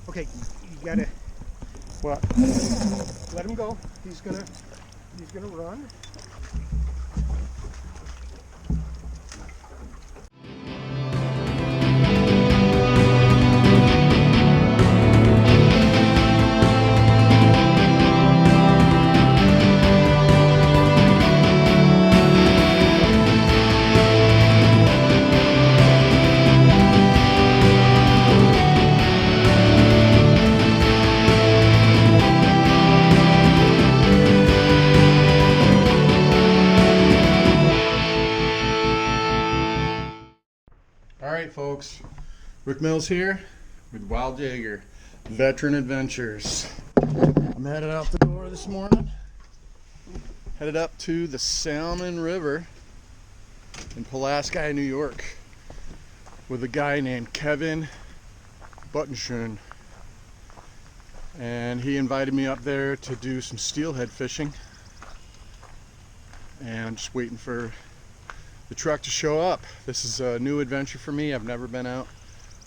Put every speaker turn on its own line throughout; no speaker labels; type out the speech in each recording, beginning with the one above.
Okay, you gotta
What?
let him go. He's gonna run.
Alright folks, Rick Mills here with Wild Jaeger, Veteran Adventures. I'm headed out the door this morning, headed up to the Salmon River in Pulaski, New York with a guy named kbuttens, and he invited me up there to do some steelhead fishing, and I'm just waiting for the truck to show up. This is a new adventure for me. I've never been out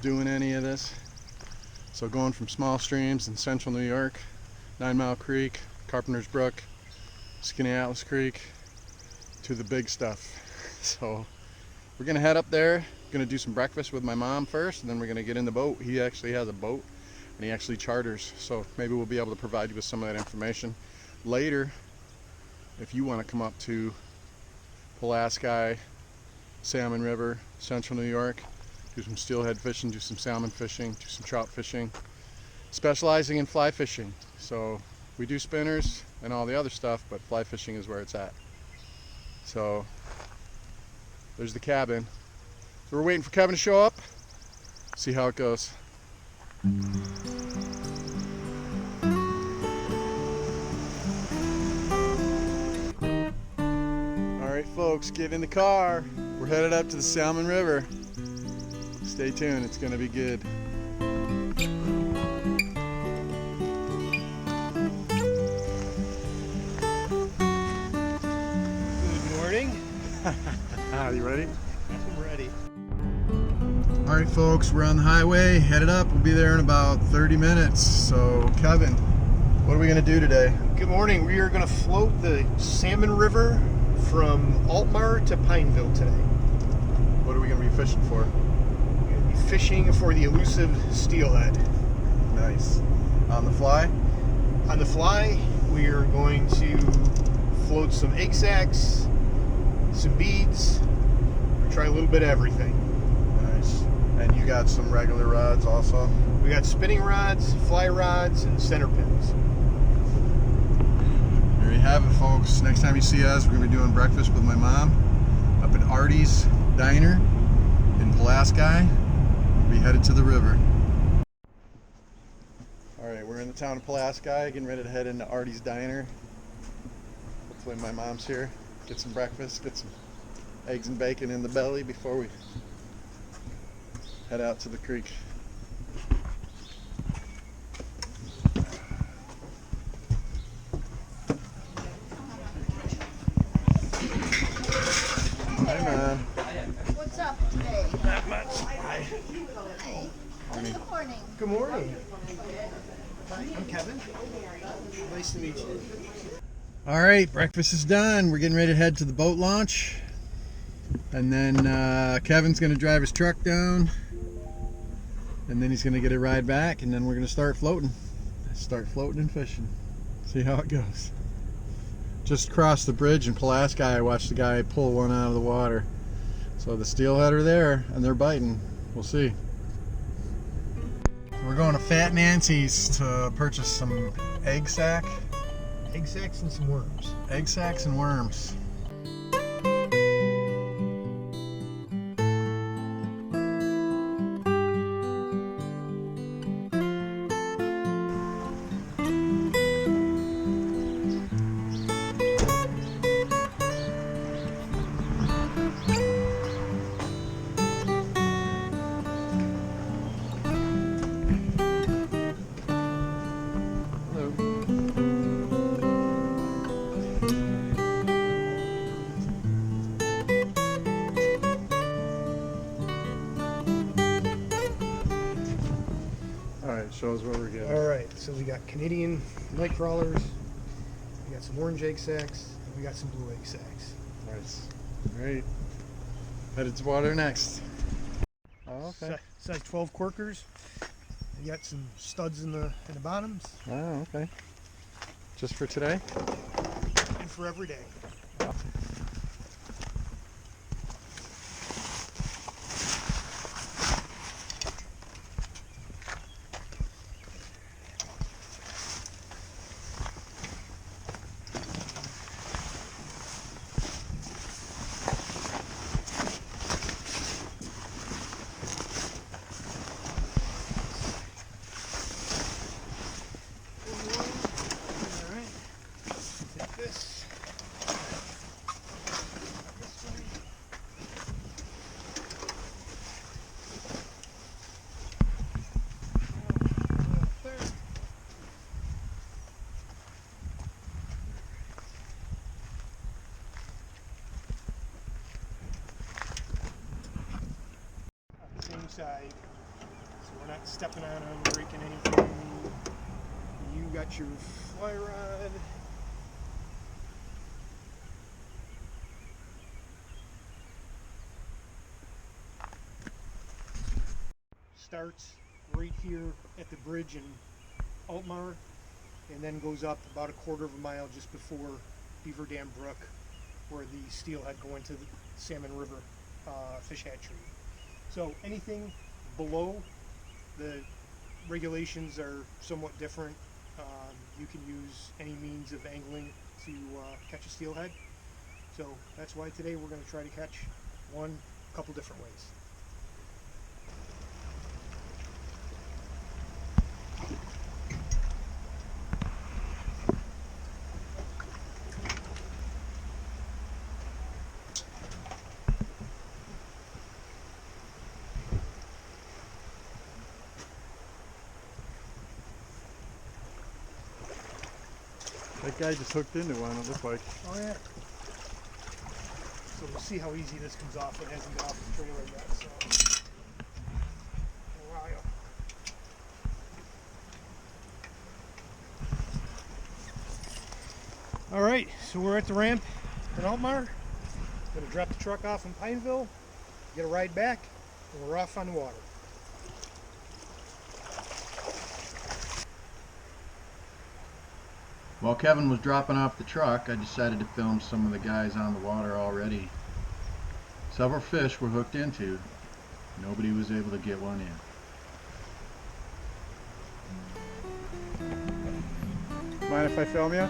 doing any of this. So going from small streams in central New York, 9 Mile Creek, Carpenter's Brook, Skinny Atlas Creek, to the big stuff. So we're gonna head up there, gonna do some breakfast with my mom first, and then we're gonna get in the boat. He actually has a boat and he actually charters, so maybe we'll be able to provide you with some of that information later if you want to come up to Pulaski, Salmon River, central New York, do some steelhead fishing, do some salmon fishing, do some trout fishing, specializing in fly fishing. So we do spinners and all the other stuff, but fly fishing is where it's at. So there's the cabin. So we're waiting for Kevin to show up, see how it goes. Alright folks, get in the car. We're headed up to the Salmon River. Stay tuned, it's gonna be good.
Good morning.
You ready?
I'm ready.
Alright folks, we're on the highway, headed up. We'll be there in about 30 minutes. So Kevin, what are we gonna do today?
Good morning. We are gonna float the Salmon River from Altmar to Pineville today.
What are we gonna be fishing for?
We're gonna be fishing for the elusive steelhead.
Nice. On the fly?
On the fly, we are going to float some egg sacs, some beads, try a little bit of everything.
Nice. And you got some regular rods also?
We got spinning rods, fly rods, and center pins.
There you have it folks. Next time you see us, we're gonna be doing breakfast with my mom up at Artie's Diner in Pulaski. We'll be headed to the river. Alright, we're in the town of Pulaski, getting ready to head into Artie's Diner. Hopefully my mom's here. Get some breakfast, get some eggs and bacon in the belly before we head out to the creek. Hi, Mom.
What's up today?
Not much. Hi.
Hey.
Morning.
Good morning.
Good morning. Hi, I'm Kevin. Nice to meet you.
All right, breakfast is done. We're getting ready to head to the boat launch. And then Kevin's going to drive his truck down. And then he's going to get a ride back. And then we're going to start floating. Start floating and fishing. See how it goes. Just across the bridge in Pulaski, I watched the guy pull one out of the water. So the steelhead are there and they're biting. We'll see. We're going to Fat Nancy's to purchase some egg sac.
Egg sacs and some worms.
Egg sacs and worms. show us what we're getting.
All right, so we got Canadian night crawlers, we got some orange egg sacs, and we got some blue egg sacs.
Nice. Great. Headed to water next. Oh, okay.
Size 12 corkers. We got some studs in the bottoms.
Oh, okay. Just for today?
And for every day. Same side, so we're not stepping on them, breaking anything. You got your fly rod. Starts right here at the bridge in Altmar, and then goes up about a quarter of a mile just before Beaver Dam Brook, where the steelhead go into the Salmon River fish hatchery. So anything below, the regulations are somewhat different. You can use any means of angling to catch a steelhead. So that's why today we're going to try to catch one, a couple different ways.
That guy just hooked into one, it looked like.
Oh yeah. So we'll see how easy this comes off. It hasn't been off the trailer yet, so. A while. All right, so we're at the ramp in Altmar. Gonna drop the truck off in Pineville, get a ride back, and we're off on the water.
While Kevin was dropping off the truck, I decided to film some of the guys on the water already. Several fish were hooked into. Nobody was able to get one in. Mind if I film you?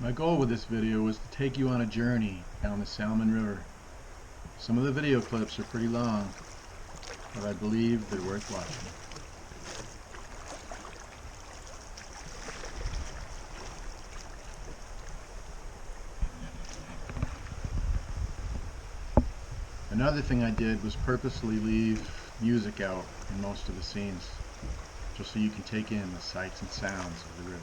My goal with this video was to take you on a journey down the Salmon River. Some of the video clips are pretty long, but I believe they're worth watching. Another thing I did was purposely leave music out in most of the scenes, just so you can take in the sights and sounds of the river.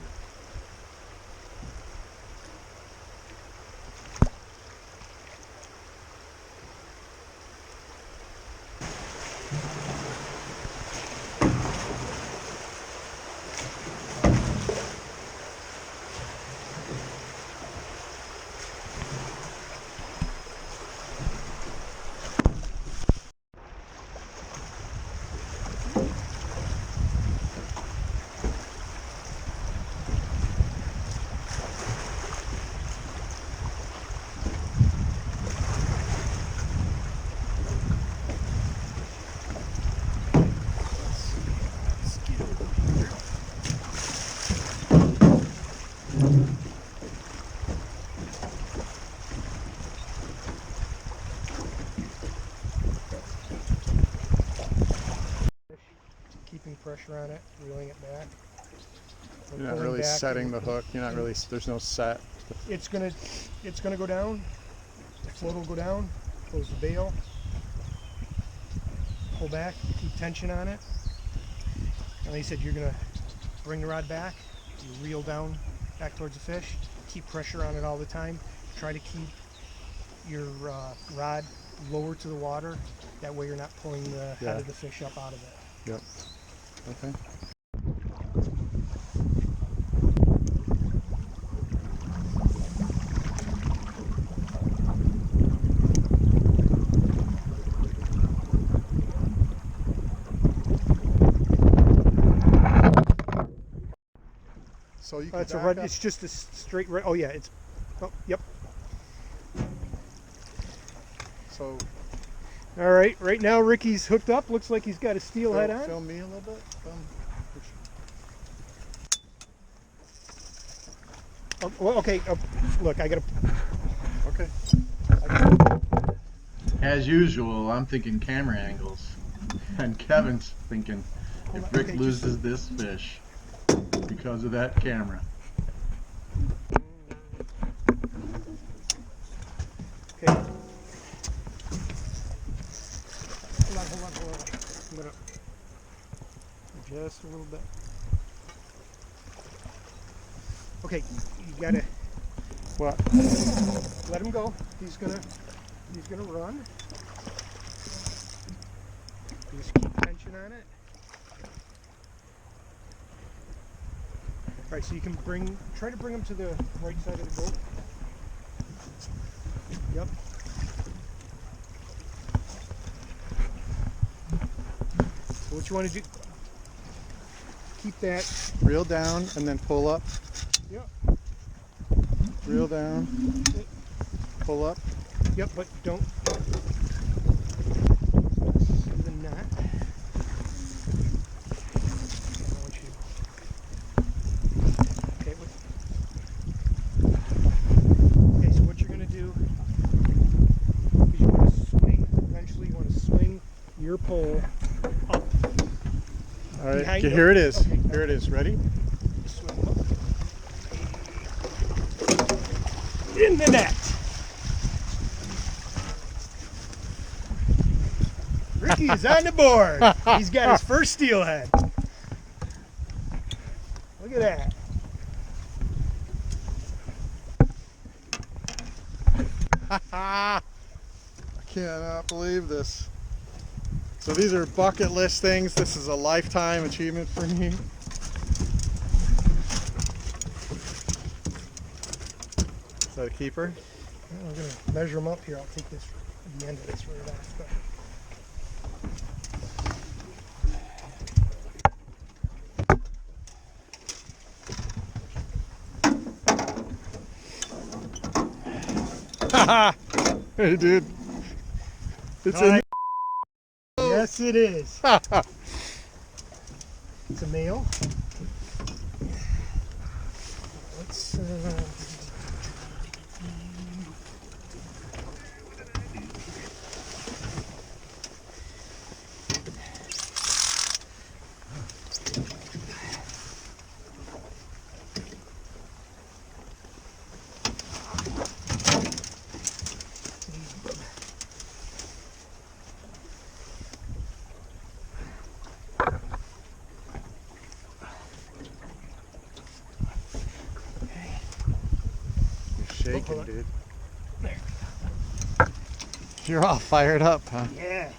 Keeping pressure on it, reeling it back. We're
You're not
pulling
really
back
setting
and
the hook. You're not really. There's no set.
It's gonna go down. The float will go down. Close the bail. Pull back. Keep tension on it. And like you said, you're gonna bring the rod back. You reel down back towards the fish. Keep pressure on it all the time. Try to keep your rod lower to the water. That way you're not pulling the head of the fish up out of it.
Yep. Okay. So you can
It's a
back
rod.
up.
It's just a straight rod. Oh yeah, it's. Oh yep.
So
All right. Right now Ricky's hooked up. Looks like he's got a steelhead on.
film me a little bit.
Oh, well, okay. Look, I gotta.
Okay.
As usual, I'm thinking camera angles, and Kevin's thinking if Rick
Okay,
loses this fish because of that camera.
Okay. Hold on. I'm gonna adjust a little bit. Okay, you gotta
What?
let him go. He's gonna run. Just keep tension on it. All right, so you can try to bring him to the right side of the boat. Yep. So what you want to do? Keep that.
Reel down and then pull up.
Yep.
Reel down. Pull up.
Yep, but don't see the knot. I want you. Okay. Okay. So what you're gonna do is you want to swing. Eventually, you want to swing your pole up.
All right.
Behind
Okay,
the-
here it is.
okay.
Here it is. Ready?
Swing up. In the net. Ricky is on the board. He's got his first steelhead. Look at that.
I cannot believe this. So these are bucket list things. This is a lifetime achievement for me. Is that a keeper?
Well, I'm going to measure them up here. I'll take this, the end of this right off. But
Hey, dude. It's
All right. Yes, it is.
in.
It's a male. Let's.
You're
Hold
shaking,
on.
dude.
There.
You're all fired up, huh?
Yeah.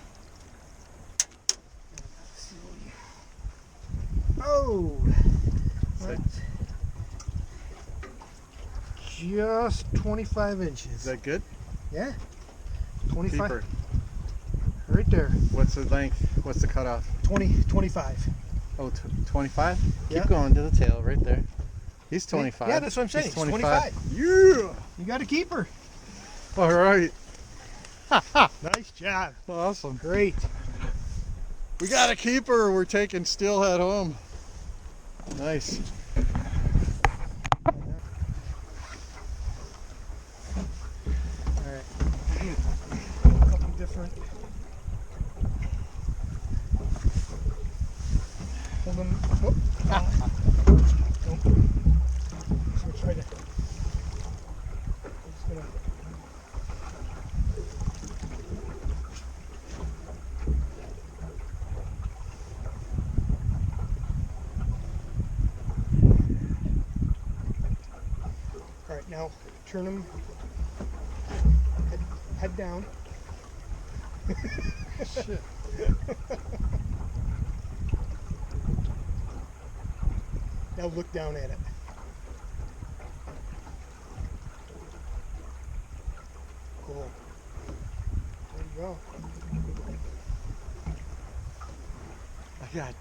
just 25
Is
inches.
that good?
Yeah, 25.
Keeper.
Right there.
What's the length? What's the cutoff?
25.
Oh, 25?
Yeah.
Keep going to the tail right there. He's 25.
Yeah, that's what I'm saying.
He's
He's 25.
Yeah!
You got a keeper.
All right.
Nice job.
Awesome.
Great.
We got a keeper. We're taking Steelhead home. Nice.
All right. A couple different. Hold them. Whoop. Nope. Just gonna try to. I'm just gonna. All right, now turn them head down.
Shit.
Now look down at it. Cool. There you go.
I got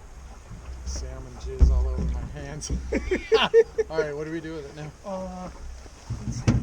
salmon jizz all over my hands. All right, what do we do with it now?
Let's see.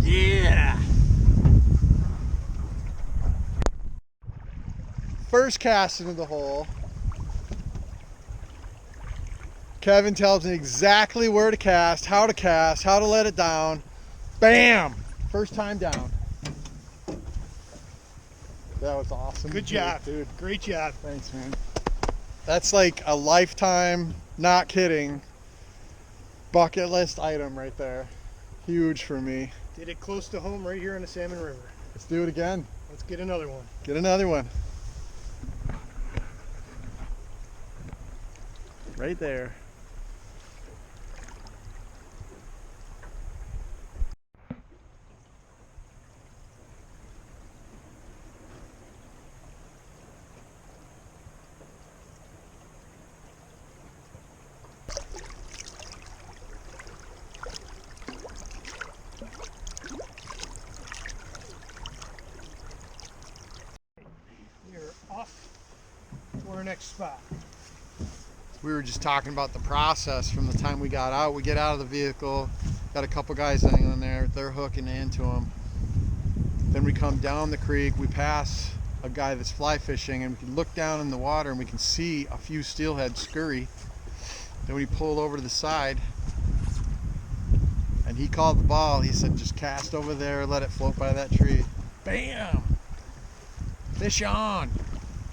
Yeah! First cast into the hole. Kevin tells me exactly where to cast, how to let it down. Bam! First time down. That was awesome.
Good job,
dude.
Great job.
Thanks, man. That's like a lifetime, not kidding, bucket list item right there. Huge for me.
Did it close to home right here on the Salmon River.
Let's do it again.
Let's get another one.
Get another one. Right there.
We're off to our next spot.
We were just talking about the process from the time we got out. We get out of the vehicle, got a couple guys angling there, they're hooking into them. Then we come down the creek, we pass a guy that's fly fishing, and we can look down in the water and we can see a few steelhead scurry. Then we pulled over to the side and he called the ball. He said, just cast over there, let it float by that tree. Bam! Fish on!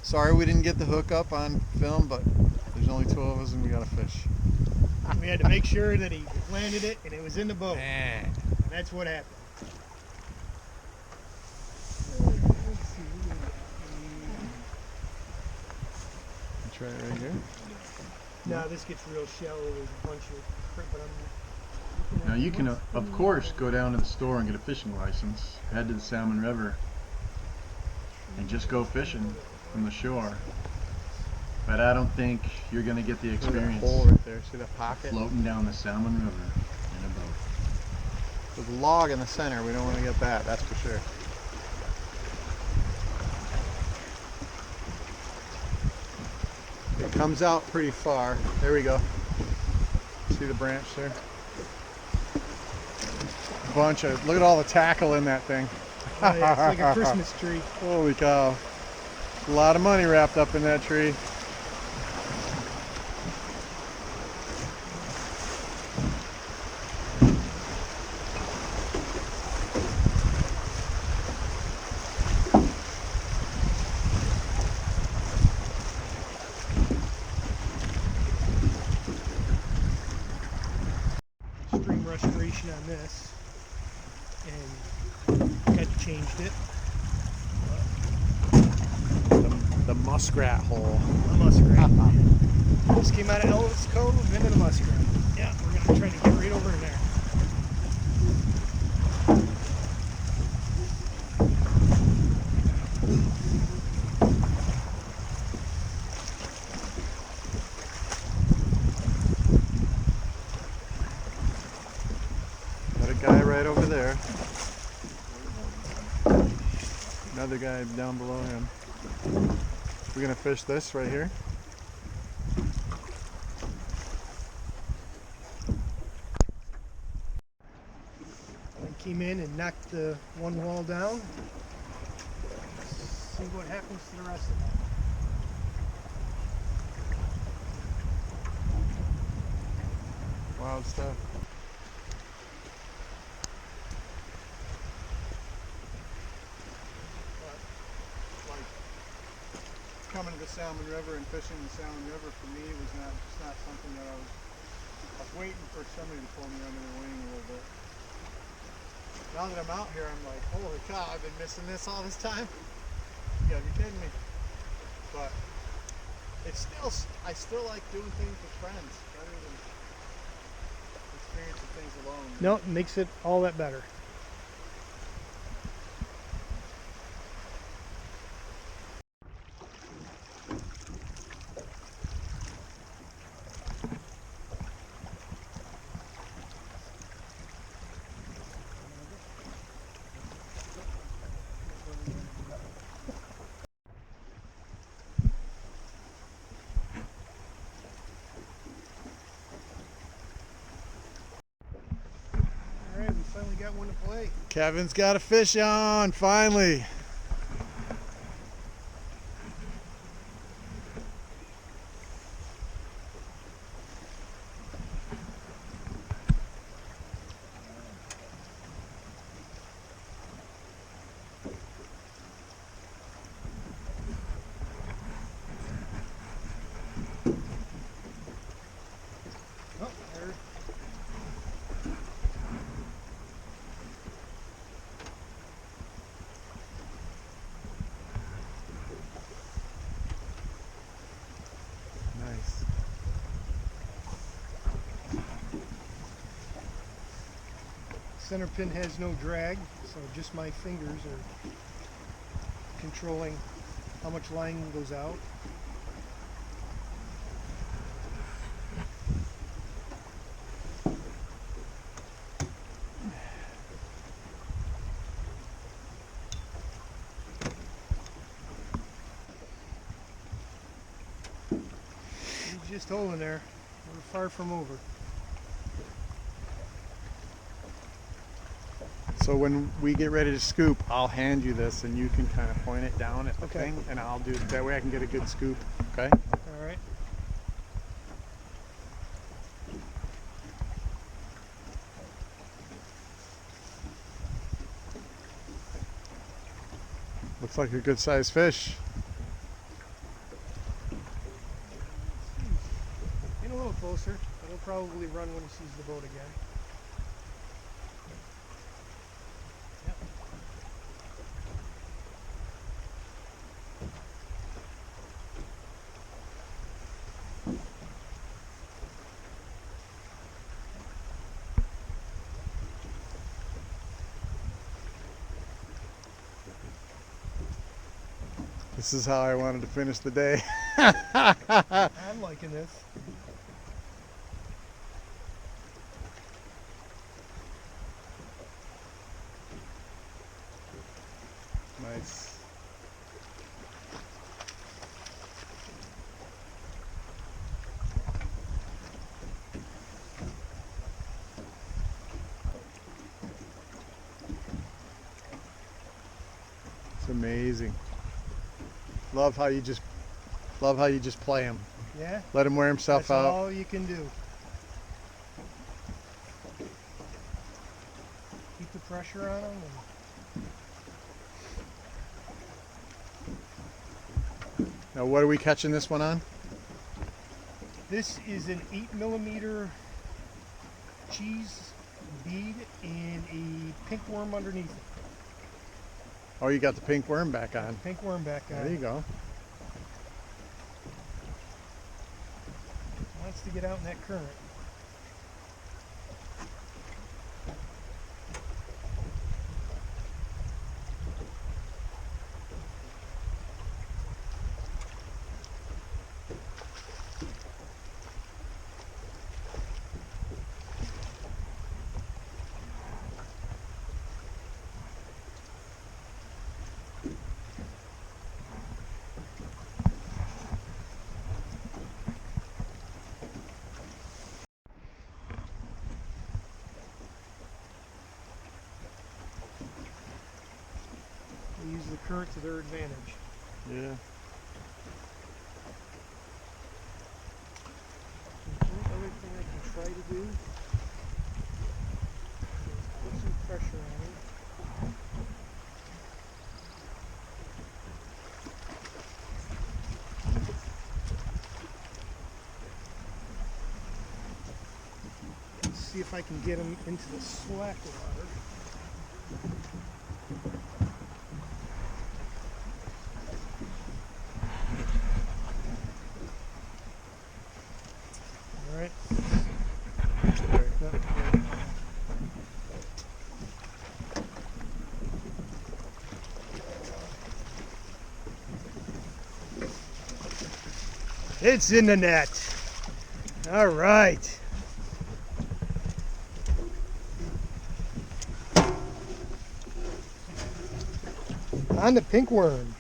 Sorry we didn't get the hook up on film, but there's only two of us and we got a fish.
We had to make sure that he landed it and it was in the boat.
Man.
And that's what happened.
Try it right here.
No, this gets real shallow. There's a bunch of but I'm
Now you can, of course, go down to the store and get a fishing license, head to the Salmon River, and just go fishing from the shore. But I don't think you're going to get the
There's a
experience
hole right there. See that pocket?
floating down the Salmon River in a boat.
There's a log in the center. We don't want to get that, that's for sure. It comes out pretty far. There we go. See the branch there? Bunch of, look at all the tackle in that thing.
oh, yeah, it's like a Christmas tree.
Holy cow. A lot of money wrapped up in that tree.
this, and got changed it.
The muskrat hole.
A muskrat. Just came out of Ellis Cove into the muskrat. Yeah, we're gonna try to get right over in there.
Got a guy right over there. Another guy down below him. We're gonna fish this right here.
I came in and knocked the one wall down. See what happens to the rest of it.
Wild stuff. Coming to the Salmon River and fishing the Salmon River for me was not something that I was waiting for somebody to pull me under the wing a little bit. Now that I'm out here, I'm like, holy cow, I've been missing this all this time. You gotta be kidding me. But I still like doing things with friends rather than experiencing things alone.
No, it makes it all that better. Alright, we finally got one to play.
Kevin's got a fish on, finally.
Oh, there.
Nice.
Center pin has no drag, so just my fingers are controlling how much line goes out. He's just holding there. We're far from over.
So when we get ready to scoop, I'll hand you this and you can kind of point it down at the
Okay.
thing, and I'll do that way I can get a good scoop. Okay?
All right.
Looks like a good sized fish.
Get a little closer, but he'll probably run when he sees the boat again. Yep.
This is how I wanted to finish the day.
I'm liking this.
Nice. It's amazing. Love how you just play him.
Yeah.
Let him wear himself
That's
out.
all you can do. Keep the pressure on him.
Now, what are we catching this one on?
This is an 8mm cheese bead and a pink worm underneath it.
Oh, you got the pink worm back on.
Pink worm back on.
There you go.
Wants to get out in that current. They use the current to their advantage.
Yeah.
The only other thing I can try to do is put some pressure on it. Let's see if I can get them into the slack water. All right. It's in the net. All right. On the pink worm.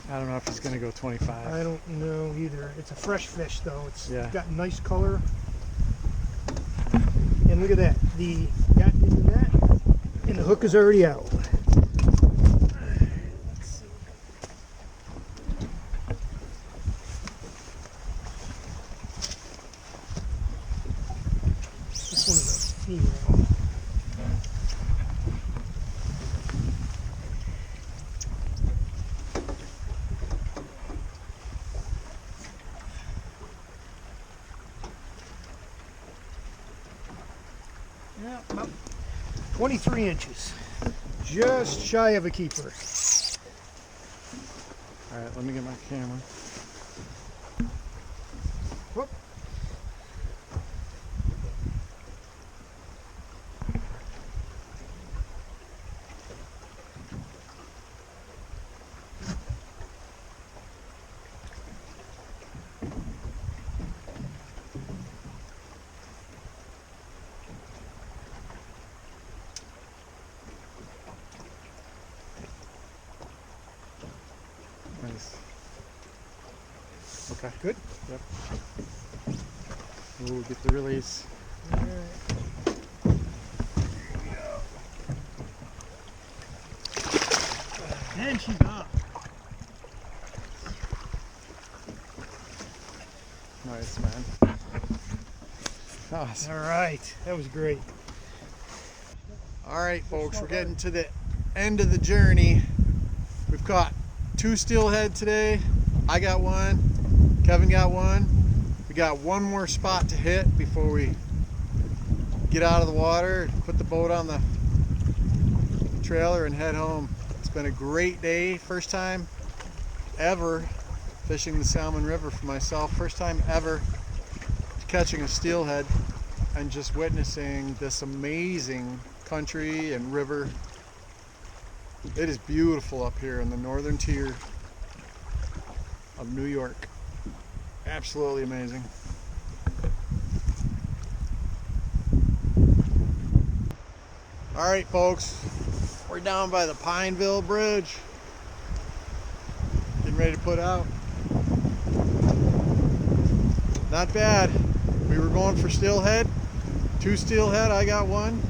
I don't know if he's going to go 25.
I don't know either. It's a fresh fish though. It's got nice color. And look at that. The got into that and the hook is already out. This one is a female. Yeah, about 23 inches. Just shy of a keeper.
All right, let me get my camera.
Whoop.
Nice. Okay.
Good.
Yep. We'll get the release.
All right. And she's up.
Nice, man. Awesome.
All right. That was great.
All right, folks, we're getting to the end of the journey. We've caught 2 steelhead today. I got one. Kevin got one. We got one more spot to hit before we get out of the water, put the boat on the trailer and head home. It's been a great day. First time ever fishing the Salmon River for myself. First time ever catching a steelhead and just witnessing this amazing country and river. It is beautiful up here in the northern tier of New York. Absolutely amazing. All right, folks, we're down by the Pineville Bridge. Getting ready to put out. Not bad. We were going for steelhead. 2 steelhead, I got one.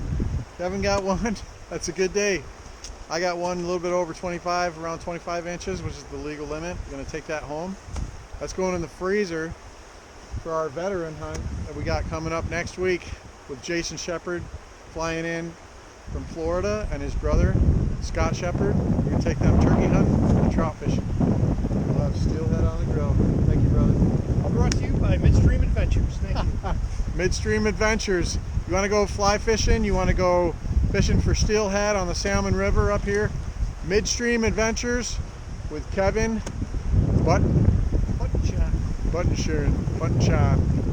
Kevin got one. That's a good day. I got one a little bit over 25, around 25 inches, which is the legal limit. I'm gonna take that home. That's going in the freezer for our veteran hunt that we got coming up next week with Jason Shepard flying in from Florida, and his brother, Scott Shepherd. We're gonna take them turkey hunting and trout fishing. We'll have steelhead on the grill. Thank you, brother.
Brought to you by Midstream Adventures. Thank you.
Midstream Adventures. You want to go fly fishing? You want to go fishing for steelhead on the Salmon River up here? Midstream Adventures with Kevin
Button shot.
Button Sean.